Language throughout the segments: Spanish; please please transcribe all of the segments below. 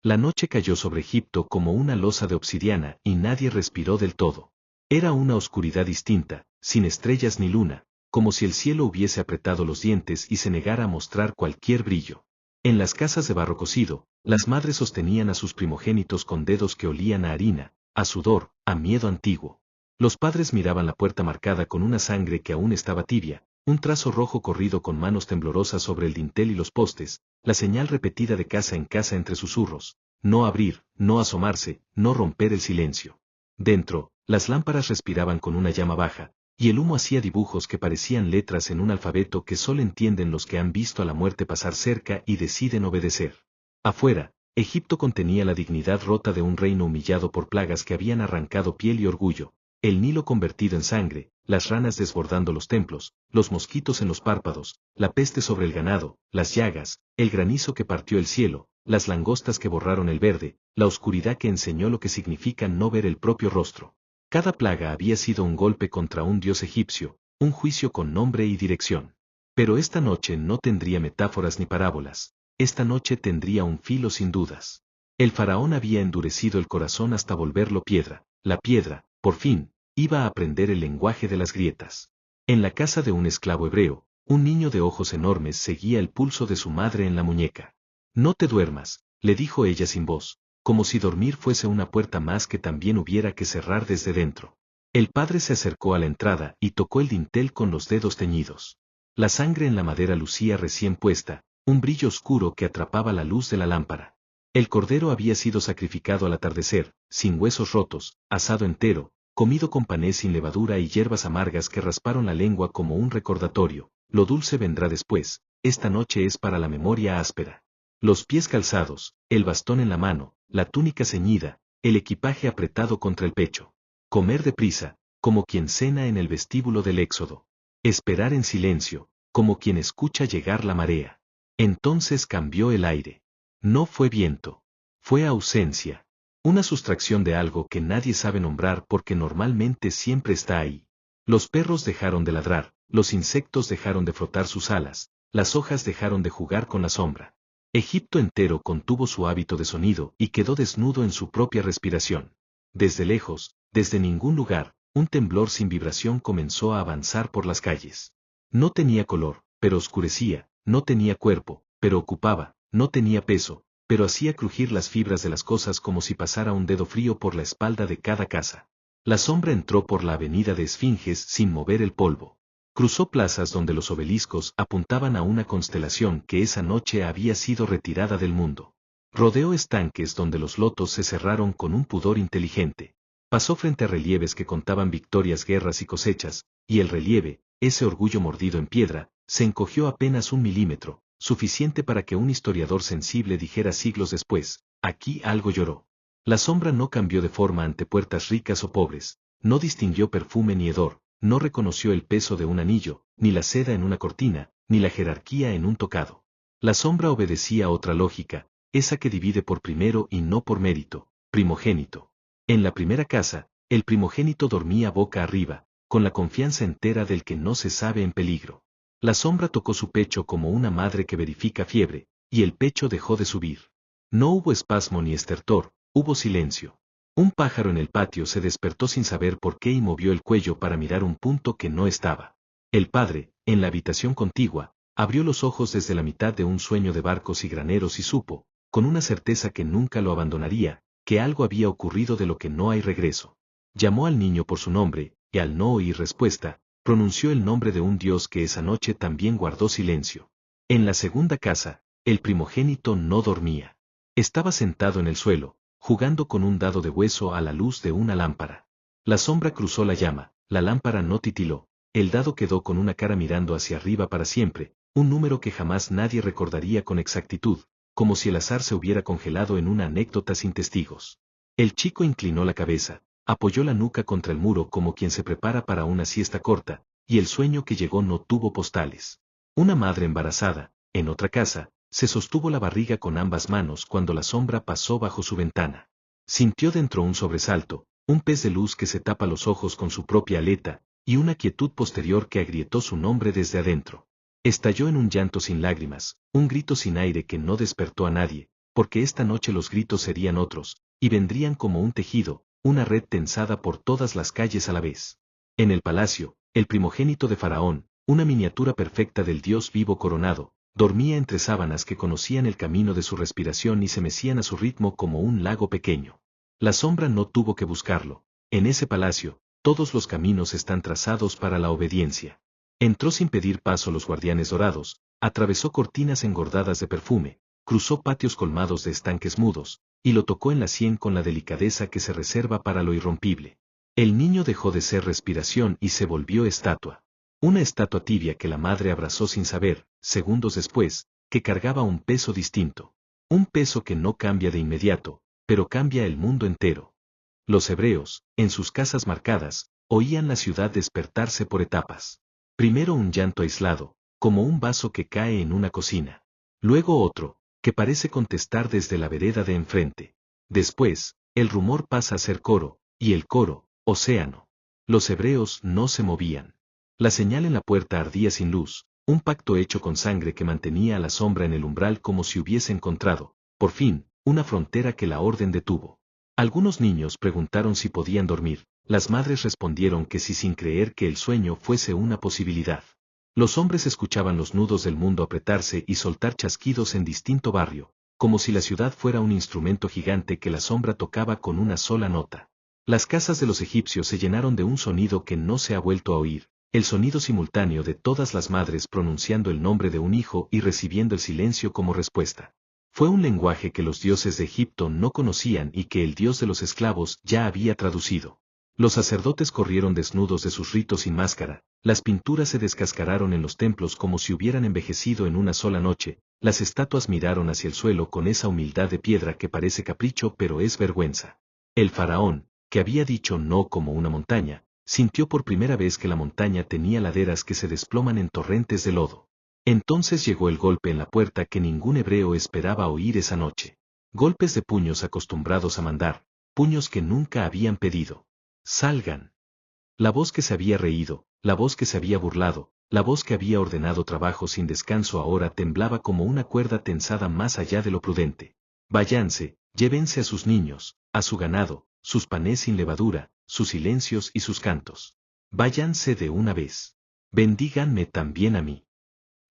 La noche cayó sobre Egipto como una losa de obsidiana y nadie respiró del todo. Era una oscuridad distinta, sin estrellas ni luna, como si el cielo hubiese apretado los dientes y se negara a mostrar cualquier brillo. En las casas de barro cocido, las madres sostenían a sus primogénitos con dedos que olían a harina, a sudor, a miedo antiguo. Los padres miraban la puerta marcada con una sangre que aún estaba tibia, un trazo rojo corrido con manos temblorosas sobre el dintel y los postes, la señal repetida de casa en casa entre susurros: no abrir, no asomarse, no romper el silencio. Dentro, las lámparas respiraban con una llama baja, y el humo hacía dibujos que parecían letras en un alfabeto que solo entienden los que han visto a la muerte pasar cerca y deciden obedecer. Afuera, Egipto contenía la dignidad rota de un reino humillado por plagas que habían arrancado piel y orgullo, el Nilo convertido en sangre, las ranas desbordando los templos, los mosquitos en los párpados, la peste sobre el ganado, las llagas, el granizo que partió el cielo, las langostas que borraron el verde, la oscuridad que enseñó lo que significa no ver el propio rostro. Cada plaga había sido un golpe contra un dios egipcio, un juicio con nombre y dirección. Pero esta noche no tendría metáforas ni parábolas, esta noche tendría un filo sin dudas. El faraón había endurecido el corazón hasta volverlo piedra, la piedra, por fin, iba a aprender el lenguaje de las grietas. En la casa de un esclavo hebreo, un niño de ojos enormes seguía el pulso de su madre en la muñeca. No te duermas, le dijo ella sin voz, como si dormir fuese una puerta más que también hubiera que cerrar desde dentro. El padre se acercó a la entrada y tocó el dintel con los dedos teñidos. La sangre en la madera lucía recién puesta, un brillo oscuro que atrapaba la luz de la lámpara. El cordero había sido sacrificado al atardecer, sin huesos rotos, asado entero, comido con pané sin levadura y hierbas amargas que rasparon la lengua como un recordatorio. Lo dulce vendrá después, esta noche es para la memoria áspera. Los pies calzados, el bastón en la mano, la túnica ceñida, el equipaje apretado contra el pecho. Comer deprisa, como quien cena en el vestíbulo del Éxodo. Esperar en silencio, como quien escucha llegar la marea. Entonces cambió el aire. No fue viento. Fue ausencia. Una sustracción de algo que nadie sabe nombrar porque normalmente siempre está ahí. Los perros dejaron de ladrar, los insectos dejaron de frotar sus alas, las hojas dejaron de jugar con la sombra. Egipto entero contuvo su hábito de sonido y quedó desnudo en su propia respiración. Desde lejos, desde ningún lugar, un temblor sin vibración comenzó a avanzar por las calles. No tenía color, pero oscurecía, no tenía cuerpo, pero ocupaba, no tenía peso, pero hacía crujir las fibras de las cosas como si pasara un dedo frío por la espalda de cada casa. La sombra entró por la avenida de Esfinges sin mover el polvo. Cruzó plazas donde los obeliscos apuntaban a una constelación que esa noche había sido retirada del mundo. Rodeó estanques donde los lotos se cerraron con un pudor inteligente. Pasó frente a relieves que contaban victorias, guerras y cosechas, y el relieve, ese orgullo mordido en piedra, se encogió apenas 1 milímetro, suficiente para que un historiador sensible dijera siglos después: aquí algo lloró. La sombra no cambió de forma ante puertas ricas o pobres, no distinguió perfume ni hedor, no reconoció el peso de un anillo, ni la seda en una cortina, ni la jerarquía en un tocado. La sombra obedecía a otra lógica, esa que divide por primero y no por mérito, primogénito. En la primera casa, el primogénito dormía boca arriba, con la confianza entera del que no se sabe en peligro. La sombra tocó su pecho como una madre que verifica fiebre, y el pecho dejó de subir. No hubo espasmo ni estertor, hubo silencio. Un pájaro en el patio se despertó sin saber por qué y movió el cuello para mirar un punto que no estaba. El padre, en la habitación contigua, abrió los ojos desde la mitad de un sueño de barcos y graneros y supo, con una certeza que nunca lo abandonaría, que algo había ocurrido de lo que no hay regreso. Llamó al niño por su nombre, y al no oír respuesta, pronunció el nombre de un dios que esa noche también guardó silencio. En la segunda casa, el primogénito no dormía. Estaba sentado en el suelo, jugando con un dado de hueso a la luz de una lámpara. La sombra cruzó la llama, la lámpara no titiló, el dado quedó con una cara mirando hacia arriba para siempre, un número que jamás nadie recordaría con exactitud, como si el azar se hubiera congelado en una anécdota sin testigos. El chico inclinó la cabeza, apoyó la nuca contra el muro como quien se prepara para una siesta corta, y el sueño que llegó no tuvo postales. Una madre embarazada, en otra casa, se sostuvo la barriga con ambas manos cuando la sombra pasó bajo su ventana. Sintió dentro un sobresalto, un pez de luz que se tapa los ojos con su propia aleta, y una quietud posterior que agrietó su nombre desde adentro. Estalló en un llanto sin lágrimas, un grito sin aire que no despertó a nadie, porque esta noche los gritos serían otros, y vendrían como un tejido, una red tensada por todas las calles a la vez. En el palacio, el primogénito de Faraón, una miniatura perfecta del Dios vivo coronado, dormía entre sábanas que conocían el camino de su respiración y se mecían a su ritmo como un lago pequeño. La sombra no tuvo que buscarlo. En ese palacio, todos los caminos están trazados para la obediencia. Entró sin pedir paso los guardianes dorados, atravesó cortinas engordadas de perfume, cruzó patios colmados de estanques mudos, y lo tocó en la sien con la delicadeza que se reserva para lo irrompible. El niño dejó de ser respiración y se volvió estatua. Una estatua tibia que la madre abrazó sin saber, segundos después, que cargaba un peso distinto. Un peso que no cambia de inmediato, pero cambia el mundo entero. Los hebreos, en sus casas marcadas, oían la ciudad despertarse por etapas. Primero un llanto aislado, como un vaso que cae en una cocina. Luego otro, que parece contestar desde la vereda de enfrente. Después, el rumor pasa a ser coro, y el coro, océano. Los hebreos no se movían. La señal en la puerta ardía sin luz, un pacto hecho con sangre que mantenía a la sombra en el umbral como si hubiese encontrado, por fin, una frontera que la orden detuvo. Algunos niños preguntaron si podían dormir, las madres respondieron que sí sin creer que el sueño fuese una posibilidad. Los hombres escuchaban los nudos del mundo apretarse y soltar chasquidos en distinto barrio, como si la ciudad fuera un instrumento gigante que la sombra tocaba con una sola nota. Las casas de los egipcios se llenaron de un sonido que no se ha vuelto a oír, el sonido simultáneo de todas las madres pronunciando el nombre de un hijo y recibiendo el silencio como respuesta. Fue un lenguaje que los dioses de Egipto no conocían y que el dios de los esclavos ya había traducido. Los sacerdotes corrieron desnudos de sus ritos sin máscara, las pinturas se descascararon en los templos como si hubieran envejecido en una sola noche, las estatuas miraron hacia el suelo con esa humildad de piedra que parece capricho pero es vergüenza. El faraón, que había dicho no como una montaña, sintió por primera vez que la montaña tenía laderas que se desploman en torrentes de lodo. Entonces llegó el golpe en la puerta que ningún hebreo esperaba oír esa noche. Golpes de puños acostumbrados a mandar, puños que nunca habían pedido. Salgan. La voz que se había reído, la voz que se había burlado, la voz que había ordenado trabajo sin descanso ahora temblaba como una cuerda tensada más allá de lo prudente. Váyanse, llévense a sus niños, a su ganado, sus panes sin levadura, sus silencios y sus cantos. Váyanse de una vez. Bendíganme también a mí.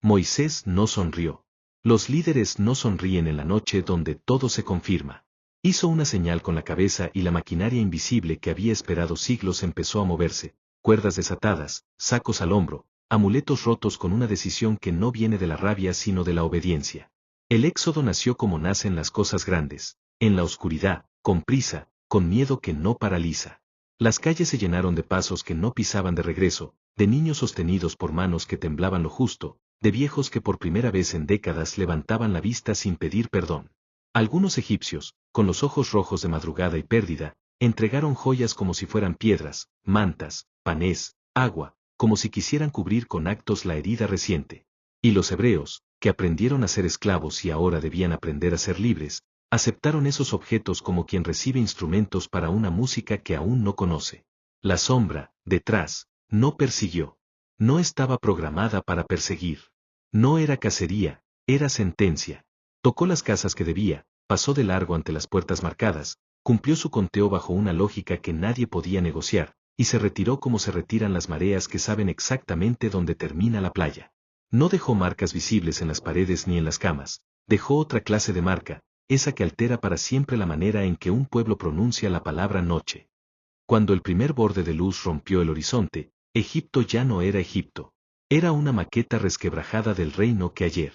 Moisés no sonrió. Los líderes no sonríen en la noche donde todo se confirma. Hizo una señal con la cabeza y la maquinaria invisible que había esperado siglos empezó a moverse, cuerdas desatadas, sacos al hombro, amuletos rotos con una decisión que no viene de la rabia sino de la obediencia. El éxodo nació como nacen las cosas grandes, en la oscuridad, con prisa, con miedo que no paraliza. Las calles se llenaron de pasos que no pisaban de regreso, de niños sostenidos por manos que temblaban lo justo, de viejos que por primera vez en décadas levantaban la vista sin pedir perdón. Algunos egipcios, con los ojos rojos de madrugada y pérdida, entregaron joyas como si fueran piedras, mantas, panes, agua, como si quisieran cubrir con actos la herida reciente. Y los hebreos, que aprendieron a ser esclavos y ahora debían aprender a ser libres, aceptaron esos objetos como quien recibe instrumentos para una música que aún no conoce. La sombra, detrás, no persiguió. No estaba programada para perseguir. No era cacería, era sentencia. Tocó las casas que debía, pasó de largo ante las puertas marcadas, cumplió su conteo bajo una lógica que nadie podía negociar, y se retiró como se retiran las mareas que saben exactamente dónde termina la playa. No dejó marcas visibles en las paredes ni en las camas, dejó otra clase de marca, esa que altera para siempre la manera en que un pueblo pronuncia la palabra noche. Cuando el primer borde de luz rompió el horizonte, Egipto ya no era Egipto. Era una maqueta resquebrajada del reino que ayer.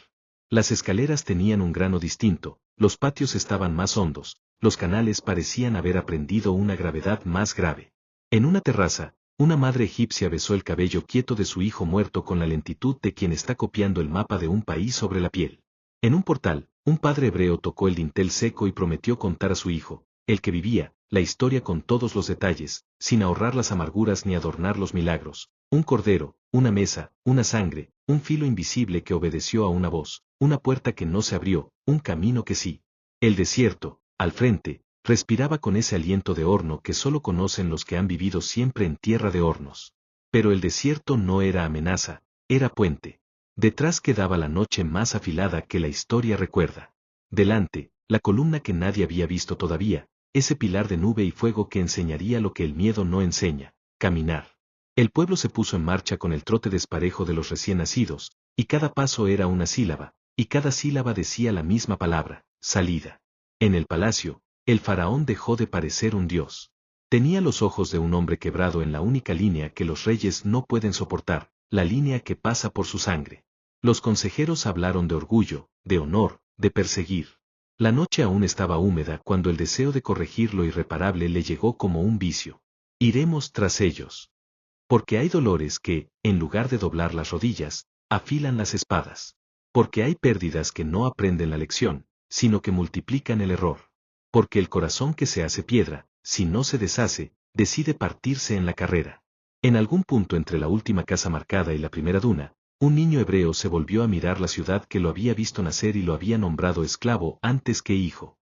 Las escaleras tenían un grano distinto, los patios estaban más hondos, los canales parecían haber aprendido una gravedad más grave. En una terraza, una madre egipcia besó el cabello quieto de su hijo muerto con la lentitud de quien está copiando el mapa de un país sobre la piel. En un portal, un padre hebreo tocó el dintel seco y prometió contar a su hijo, el que vivía, la historia con todos los detalles, sin ahorrar las amarguras ni adornar los milagros. Un cordero, una mesa, una sangre, un filo invisible que obedeció a una voz, una puerta que no se abrió, un camino que sí. El desierto, al frente, respiraba con ese aliento de horno que solo conocen los que han vivido siempre en tierra de hornos. Pero el desierto no era amenaza, era puente. Detrás quedaba la noche más afilada que la historia recuerda. Delante, la columna que nadie había visto todavía, ese pilar de nube y fuego que enseñaría lo que el miedo no enseña, caminar. El pueblo se puso en marcha con el trote desparejo de los recién nacidos, y cada paso era una sílaba, y cada sílaba decía la misma palabra, salida. En el palacio, el faraón dejó de parecer un dios. Tenía los ojos de un hombre quebrado en la única línea que los reyes no pueden soportar, la línea que pasa por su sangre. Los consejeros hablaron de orgullo, de honor, de perseguir. La noche aún estaba húmeda cuando el deseo de corregir lo irreparable le llegó como un vicio. Iremos tras ellos. Porque hay dolores que, en lugar de doblar las rodillas, afilan las espadas. Porque hay pérdidas que no aprenden la lección, sino que multiplican el error. Porque el corazón que se hace piedra, si no se deshace, decide partirse en la carrera. En algún punto entre la última casa marcada y la primera duna, un niño hebreo se volvió a mirar la ciudad que lo había visto nacer y lo había nombrado esclavo antes que hijo.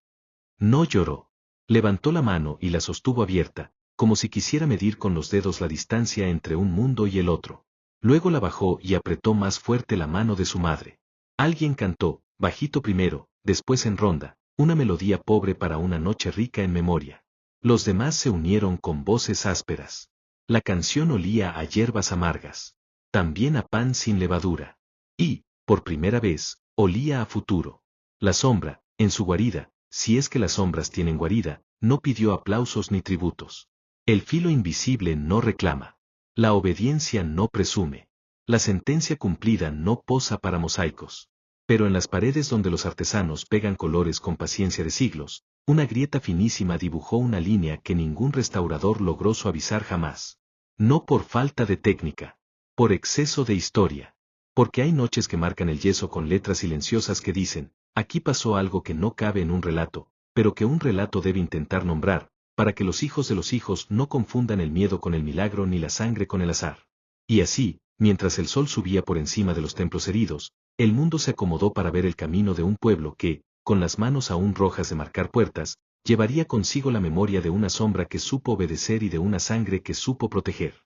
No lloró. Levantó la mano y la sostuvo abierta, como si quisiera medir con los dedos la distancia entre un mundo y el otro. Luego la bajó y apretó más fuerte la mano de su madre. Alguien cantó, bajito primero, después en ronda, una melodía pobre para una noche rica en memoria. Los demás se unieron con voces ásperas. La canción olía a hierbas amargas. También a pan sin levadura. Y, por primera vez, olía a futuro. La sombra, en su guarida, si es que las sombras tienen guarida, no pidió aplausos ni tributos. El filo invisible no reclama. La obediencia no presume. La sentencia cumplida no posa para mosaicos. Pero en las paredes donde los artesanos pegan colores con paciencia de siglos, una grieta finísima dibujó una línea que ningún restaurador logró suavizar jamás. No por falta de técnica. Por exceso de historia. Porque hay noches que marcan el yeso con letras silenciosas que dicen, aquí pasó algo que no cabe en un relato, pero que un relato debe intentar nombrar, para que los hijos de los hijos no confundan el miedo con el milagro ni la sangre con el azar. Y así, mientras el sol subía por encima de los templos heridos, el mundo se acomodó para ver el camino de un pueblo que, con las manos aún rojas de marcar puertas, llevaría consigo la memoria de una sombra que supo obedecer y de una sangre que supo proteger.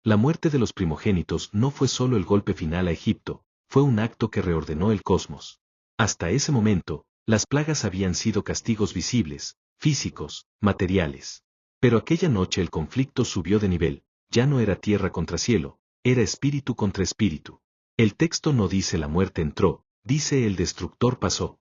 La muerte de los primogénitos no fue solo el golpe final a Egipto, fue un acto que reordenó el cosmos. Hasta ese momento, las plagas habían sido castigos visibles, físicos, materiales. Pero aquella noche el conflicto subió de nivel, ya no era tierra contra cielo, era espíritu contra espíritu. El texto no dice la muerte entró, dice el destructor pasó.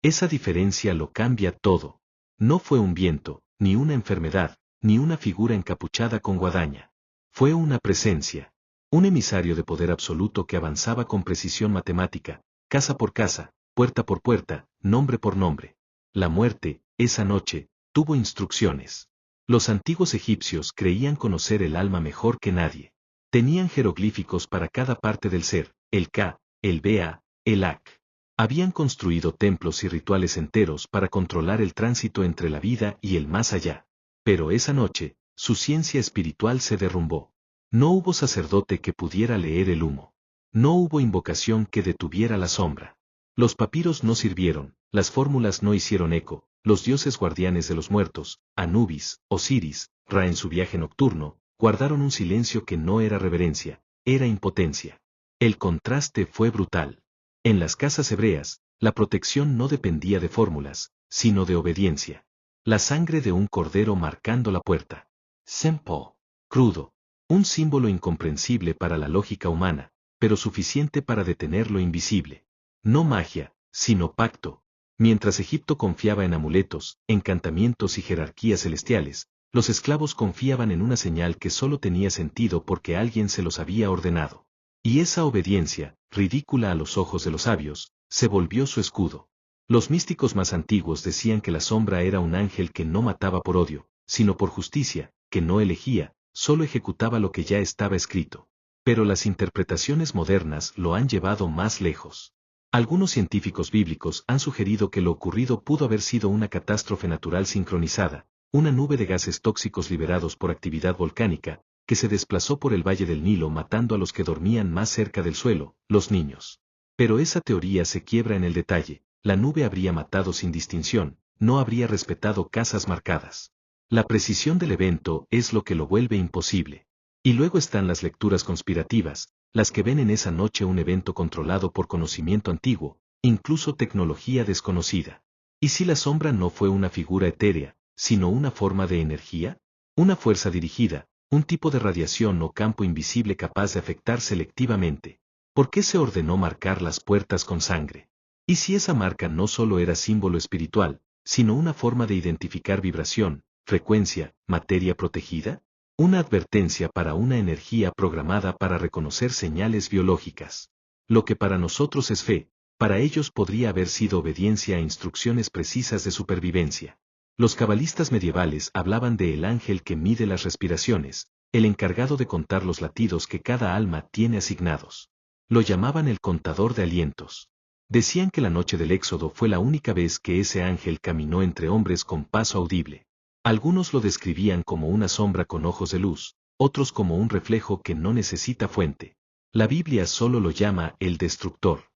Esa diferencia lo cambia todo. No fue un viento, ni una enfermedad, ni una figura encapuchada con guadaña. Fue una presencia, un emisario de poder absoluto que avanzaba con precisión matemática, casa por casa, puerta por puerta, nombre por nombre. La muerte, esa noche, tuvo instrucciones. Los antiguos egipcios creían conocer el alma mejor que nadie. Tenían jeroglíficos para cada parte del ser, el Ka, el Bea, el Ak. Habían construido templos y rituales enteros para controlar el tránsito entre la vida y el más allá. Pero esa noche, su ciencia espiritual se derrumbó. No hubo sacerdote que pudiera leer el humo. No hubo invocación que detuviera la sombra. Los papiros no sirvieron, las fórmulas no hicieron eco, los dioses guardianes de los muertos, Anubis, Osiris, Ra en su viaje nocturno, guardaron un silencio que no era reverencia, era impotencia. El contraste fue brutal. En las casas hebreas, la protección no dependía de fórmulas, sino de obediencia. La sangre de un cordero marcando la puerta. Simple, crudo, un símbolo incomprensible para la lógica humana, pero suficiente para detener lo invisible. No magia, sino pacto. Mientras Egipto confiaba en amuletos, encantamientos y jerarquías celestiales, los esclavos confiaban en una señal que solo tenía sentido porque alguien se los había ordenado. Y esa obediencia, ridícula a los ojos de los sabios, se volvió su escudo. Los místicos más antiguos decían que la sombra era un ángel que no mataba por odio, sino por justicia, que no elegía, solo ejecutaba lo que ya estaba escrito. Pero las interpretaciones modernas lo han llevado más lejos. Algunos científicos bíblicos han sugerido que lo ocurrido pudo haber sido una catástrofe natural sincronizada, una nube de gases tóxicos liberados por actividad volcánica, que se desplazó por el valle del Nilo matando a los que dormían más cerca del suelo, los niños. Pero esa teoría se quiebra en el detalle, la nube habría matado sin distinción, no habría respetado casas marcadas. La precisión del evento es lo que lo vuelve imposible. Y luego están las lecturas conspirativas, las que ven en esa noche un evento controlado por conocimiento antiguo, incluso tecnología desconocida. ¿Y si la sombra no fue una figura etérea, sino una forma de energía? Una fuerza dirigida, un tipo de radiación o campo invisible capaz de afectar selectivamente. ¿Por qué se ordenó marcar las puertas con sangre? ¿Y si esa marca no solo era símbolo espiritual, sino una forma de identificar vibración, frecuencia, materia protegida? Una advertencia para una energía programada para reconocer señales biológicas. Lo que para nosotros es fe, para ellos podría haber sido obediencia a instrucciones precisas de supervivencia. Los cabalistas medievales hablaban de el ángel que mide las respiraciones, el encargado de contar los latidos que cada alma tiene asignados. Lo llamaban el contador de alientos. Decían que la noche del Éxodo fue la única vez que ese ángel caminó entre hombres con paso audible. Algunos lo describían como una sombra con ojos de luz, otros como un reflejo que no necesita fuente. La Biblia solo lo llama el destructor.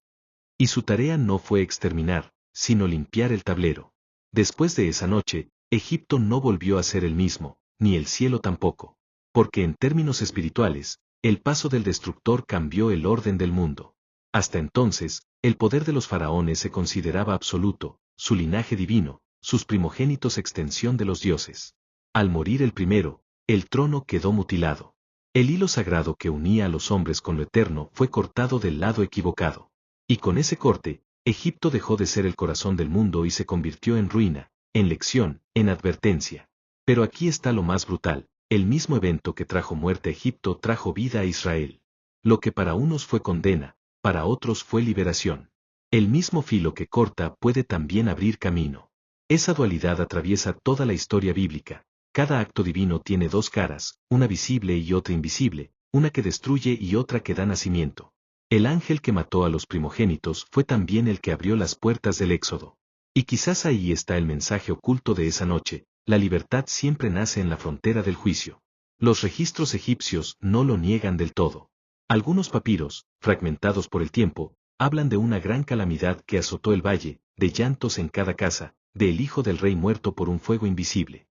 Y su tarea no fue exterminar, sino limpiar el tablero. Después de esa noche, Egipto no volvió a ser el mismo, ni el cielo tampoco. Porque en términos espirituales, el paso del destructor cambió el orden del mundo. Hasta entonces, el poder de los faraones se consideraba absoluto, su linaje divino, sus primogénitos extensión de los dioses. Al morir el primero, el trono quedó mutilado. El hilo sagrado que unía a los hombres con lo eterno fue cortado del lado equivocado. Y con ese corte, Egipto dejó de ser el corazón del mundo y se convirtió en ruina, en lección, en advertencia. Pero aquí está lo más brutal, el mismo evento que trajo muerte a Egipto trajo vida a Israel. Lo que para unos fue condena, para otros fue liberación. El mismo filo que corta puede también abrir camino. Esa dualidad atraviesa toda la historia bíblica. Cada acto divino tiene dos caras, una visible y otra invisible, una que destruye y otra que da nacimiento. El ángel que mató a los primogénitos fue también el que abrió las puertas del Éxodo. Y quizás ahí está el mensaje oculto de esa noche, la libertad siempre nace en la frontera del juicio. Los registros egipcios no lo niegan del todo. Algunos papiros, fragmentados por el tiempo, hablan de una gran calamidad que azotó el valle, de llantos en cada casa, del hijo del rey muerto por un fuego invisible.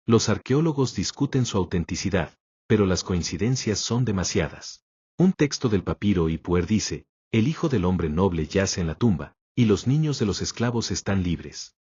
Los arqueólogos discuten su autenticidad, pero las coincidencias son demasiadas. Un texto del papiro Ipuer dice, el hijo del hombre noble yace en la tumba, y los niños de los esclavos están libres.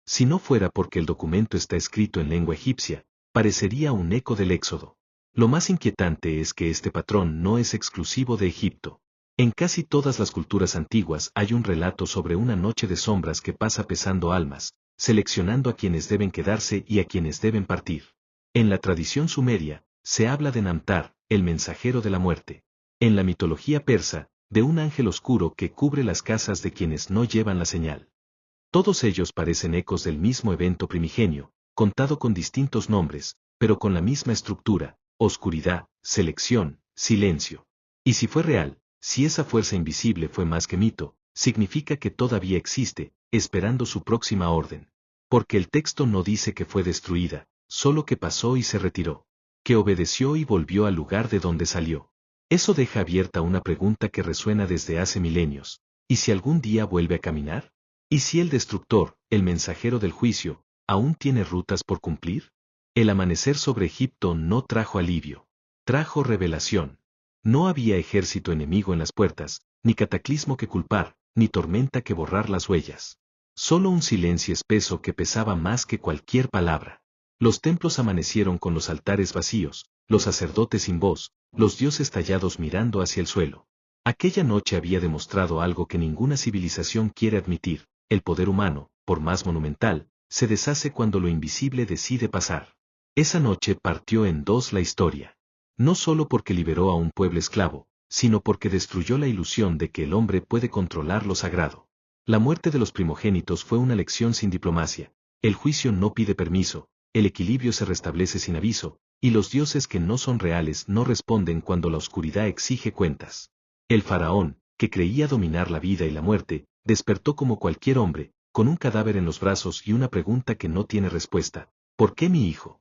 Si no fuera porque el documento está escrito en lengua egipcia, parecería un eco del Éxodo. Lo más inquietante es que este patrón no es exclusivo de Egipto. En casi todas las culturas antiguas hay un relato sobre una noche de sombras que pasa pesando almas, seleccionando a quienes deben quedarse y a quienes deben partir. En la tradición sumeria, se habla de Namtar, el mensajero de la muerte. En la mitología persa, de un ángel oscuro que cubre las casas de quienes no llevan la señal. Todos ellos parecen ecos del mismo evento primigenio, contado con distintos nombres, pero con la misma estructura, oscuridad, selección, silencio. Y si fue real, si esa fuerza invisible fue más que mito, significa que todavía existe, esperando su próxima orden. Porque el texto no dice que fue destruida, solo que pasó y se retiró. Que obedeció y volvió al lugar de donde salió. Eso deja abierta una pregunta que resuena desde hace milenios. ¿Y si algún día vuelve a caminar? ¿Y si el destructor, el mensajero del juicio, aún tiene rutas por cumplir? El amanecer sobre Egipto no trajo alivio. Trajo revelación. No había ejército enemigo en las puertas, ni cataclismo que culpar, ni tormenta que borrar las huellas. Solo un silencio espeso que pesaba más que cualquier palabra. Los templos amanecieron con los altares vacíos, los sacerdotes sin voz, los dioses tallados mirando hacia el suelo. Aquella noche había demostrado algo que ninguna civilización quiere admitir: el poder humano, por más monumental, se deshace cuando lo invisible decide pasar. Esa noche partió en dos la historia. No solo porque liberó a un pueblo esclavo, sino porque destruyó la ilusión de que el hombre puede controlar lo sagrado. La muerte de los primogénitos fue una lección sin diplomacia. El juicio no pide permiso, el equilibrio se restablece sin aviso, y los dioses que no son reales no responden cuando la oscuridad exige cuentas. El faraón, que creía dominar la vida y la muerte, despertó como cualquier hombre, con un cadáver en los brazos y una pregunta que no tiene respuesta: ¿por qué mi hijo?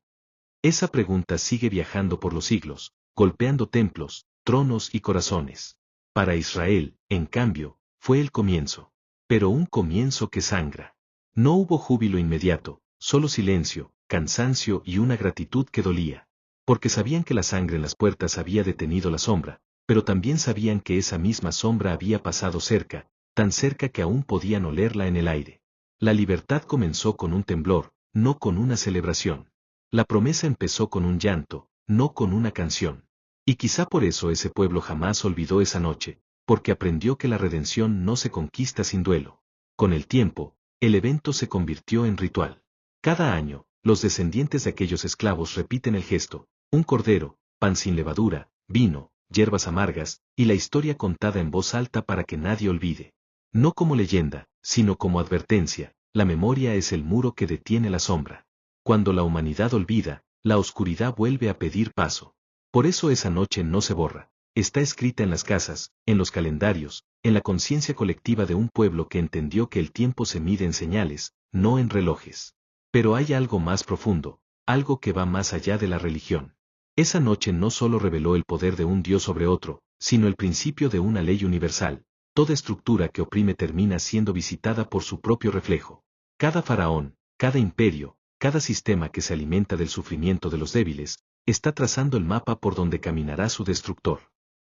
Esa pregunta sigue viajando por los siglos, golpeando templos, tronos y corazones. Para Israel, en cambio, fue el comienzo. Pero un comienzo que sangra. No hubo júbilo inmediato, solo silencio, cansancio y una gratitud que dolía. Porque sabían que la sangre en las puertas había detenido la sombra, pero también sabían que esa misma sombra había pasado cerca, tan cerca que aún podían olerla en el aire. La libertad comenzó con un temblor, no con una celebración. La promesa empezó con un llanto, no con una canción. Y quizá por eso ese pueblo jamás olvidó esa noche, porque aprendió que la redención no se conquista sin duelo. Con el tiempo, el evento se convirtió en ritual. Cada año, los descendientes de aquellos esclavos repiten el gesto: un cordero, pan sin levadura, vino, hierbas amargas, y la historia contada en voz alta para que nadie olvide. No como leyenda, sino como advertencia: la memoria es el muro que detiene la sombra. Cuando la humanidad olvida, la oscuridad vuelve a pedir paso. Por eso esa noche no se borra. Está escrita en las casas, en los calendarios, en la conciencia colectiva de un pueblo que entendió que el tiempo se mide en señales, no en relojes. Pero hay algo más profundo, algo que va más allá de la religión. Esa noche no solo reveló el poder de un Dios sobre otro, sino el principio de una ley universal. Toda estructura que oprime termina siendo visitada por su propio reflejo. Cada faraón, cada imperio, cada sistema que se alimenta del sufrimiento de los débiles, está trazando el mapa por donde caminará su destructor.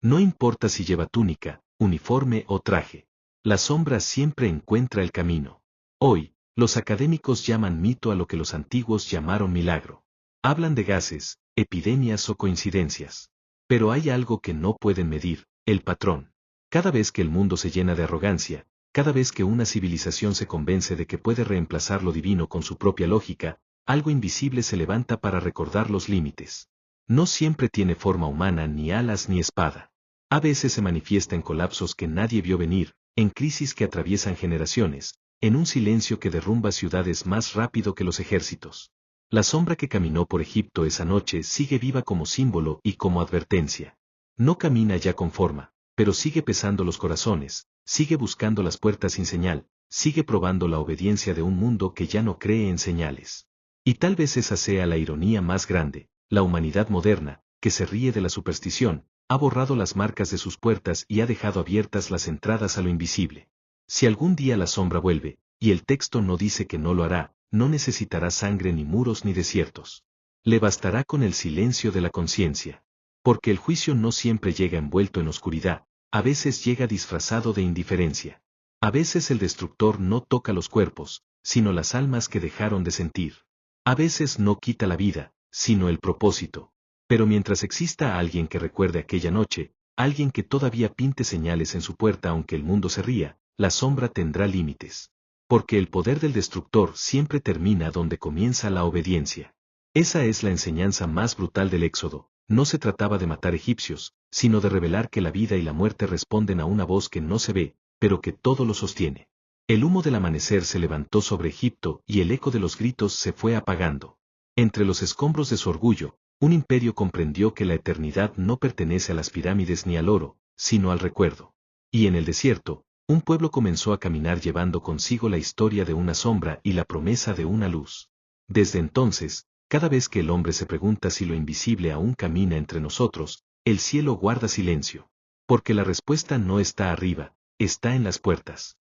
No importa si lleva túnica, uniforme o traje. La sombra siempre encuentra el camino. Hoy, los académicos llaman mito a lo que los antiguos llamaron milagro. Hablan de gases, epidemias o coincidencias. Pero hay algo que no pueden medir: el patrón. Cada vez que el mundo se llena de arrogancia, cada vez que una civilización se convence de que puede reemplazar lo divino con su propia lógica, algo invisible se levanta para recordar los límites. No siempre tiene forma humana, ni alas ni espada. A veces se manifiesta en colapsos que nadie vio venir, en crisis que atraviesan generaciones, en un silencio que derrumba ciudades más rápido que los ejércitos. La sombra que caminó por Egipto esa noche sigue viva como símbolo y como advertencia. No camina ya con forma, pero sigue pesando los corazones, sigue buscando las puertas sin señal, sigue probando la obediencia de un mundo que ya no cree en señales. Y tal vez esa sea la ironía más grande: la humanidad moderna, que se ríe de la superstición, ha borrado las marcas de sus puertas y ha dejado abiertas las entradas a lo invisible. Si algún día la sombra vuelve, y el texto no dice que no lo hará, no necesitará sangre ni muros ni desiertos. Le bastará con el silencio de la conciencia. Porque el juicio no siempre llega envuelto en oscuridad, a veces llega disfrazado de indiferencia. A veces el destructor no toca los cuerpos, sino las almas que dejaron de sentir. A veces no quita la vida, sino el propósito. Pero mientras exista alguien que recuerde aquella noche, alguien que todavía pinte señales en su puerta aunque el mundo se ría, la sombra tendrá límites. Porque el poder del destructor siempre termina donde comienza la obediencia. Esa es la enseñanza más brutal del Éxodo. No se trataba de matar egipcios, sino de revelar que la vida y la muerte responden a una voz que no se ve, pero que todo lo sostiene. El humo del amanecer se levantó sobre Egipto y el eco de los gritos se fue apagando. Entre los escombros de su orgullo, un imperio comprendió que la eternidad no pertenece a las pirámides ni al oro, sino al recuerdo. Y en el desierto, un pueblo comenzó a caminar llevando consigo la historia de una sombra y la promesa de una luz. Desde entonces, cada vez que el hombre se pregunta si lo invisible aún camina entre nosotros, el cielo guarda silencio. Porque la respuesta no está arriba, está en las puertas.